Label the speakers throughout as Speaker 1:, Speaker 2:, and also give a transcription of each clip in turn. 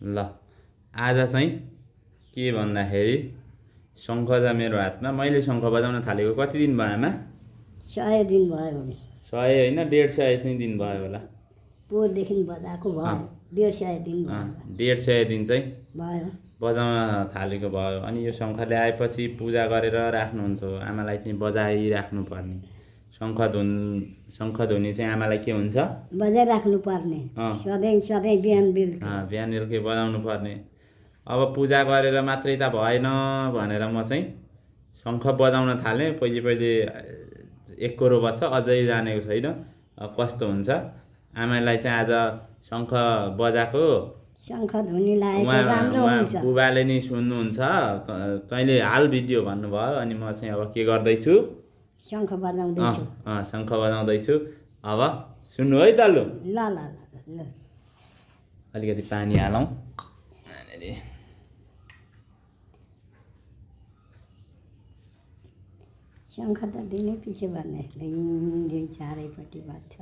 Speaker 1: ल आज चाहिँ के भन्दाखेरि शङ्ख छ मेरो हातमा। मैले शङ्ख बजाउन थालेको कति दिन भयो आमा?
Speaker 2: 100 दिन भयो भने
Speaker 1: 100 होइन 150 चाहिँ दिन भयो होला।
Speaker 2: पोहोरदेखि बजाएको भयो 150 दिन भयो
Speaker 1: 150 दिन चाहिँ
Speaker 2: भयो
Speaker 1: बजाउन थालेको भयो। अनि यो शङ्ख ल्याएपछि पूजा गरेर राख्नुहुन्थ्यो। आमालाई चाहिँ बजाइराख्नु पर्ने। शङ्खध्वनि चाहिँ आमालाई के हुन्छ?
Speaker 2: बजाइराख्नु पर्ने सधैँ सधैँ बिहान बेलुका
Speaker 1: बिहान बेलुकै बजाउनु पर्ने। अब पूजा गरेर मात्रै त भएन भनेर म चाहिँ शङ्ख बजाउन थालेँ। पहिले 1 करोड बज्छ, अझै जानेको छैन कस्तो हुन्छ। आमालाई चाहिँ आज शङ्ख बजाएको
Speaker 2: शङ्खध्वनि लागेको राम्रो हुन्छ।
Speaker 1: बुबाले नि सुन्नुहुन्छ। तैँले हाल भिडियो भन्नुभयो अनि म चाहिँ अब के गर्दैछु?
Speaker 2: शङ्ख बजाउँदैछु।
Speaker 1: शङ्ख बजाउँदैछु। अब सुन्नु है त लु।
Speaker 2: ल ल ल
Speaker 1: अलिकति पानी हालौँ।
Speaker 2: शङ्ख त दिनै पछि भन्ने चारैपट्टि बज्छ।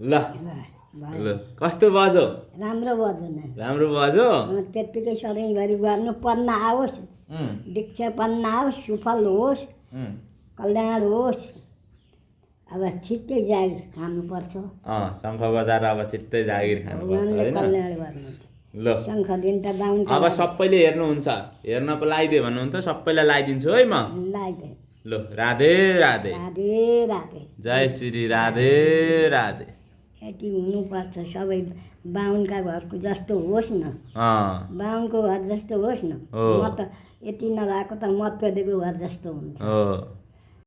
Speaker 1: ल कस्तो बज्यो?
Speaker 2: राम्रो बज्यो न।
Speaker 1: राम्रो बज्यो।
Speaker 2: त्यत्तिकै सधैँभरि गर्नु पन्न आओस्, दीक्षा पन्न आओस्, सुफल होस्, कल्याण होस्। अब छिट्टै जागिर खानुपर्छ।
Speaker 1: शङ्ख बजाएर अब छिट्टै जागिर खानुपर्छ होइन?
Speaker 2: कल्याण गर्नु
Speaker 1: ल
Speaker 2: शङ्ख दिन त बाहुन
Speaker 1: अब सबैले हेर्नुहुन्छ, हेर्न पो लगाइदियो भन्नुहुन्छ। सबैलाई लगाइदिन्छु है म।
Speaker 2: लगाइदे।
Speaker 1: ल राधे राधे।
Speaker 2: राधे राधे।
Speaker 1: जय श्री राधे राधे।
Speaker 2: यति हुनुपर्छ। सबै बाहुनका घरको जस्तो होस् न, बाहुनको घर जस्तो होस् न। म त यति नभएको त मतपदेको घर जस्तो हुन्छ।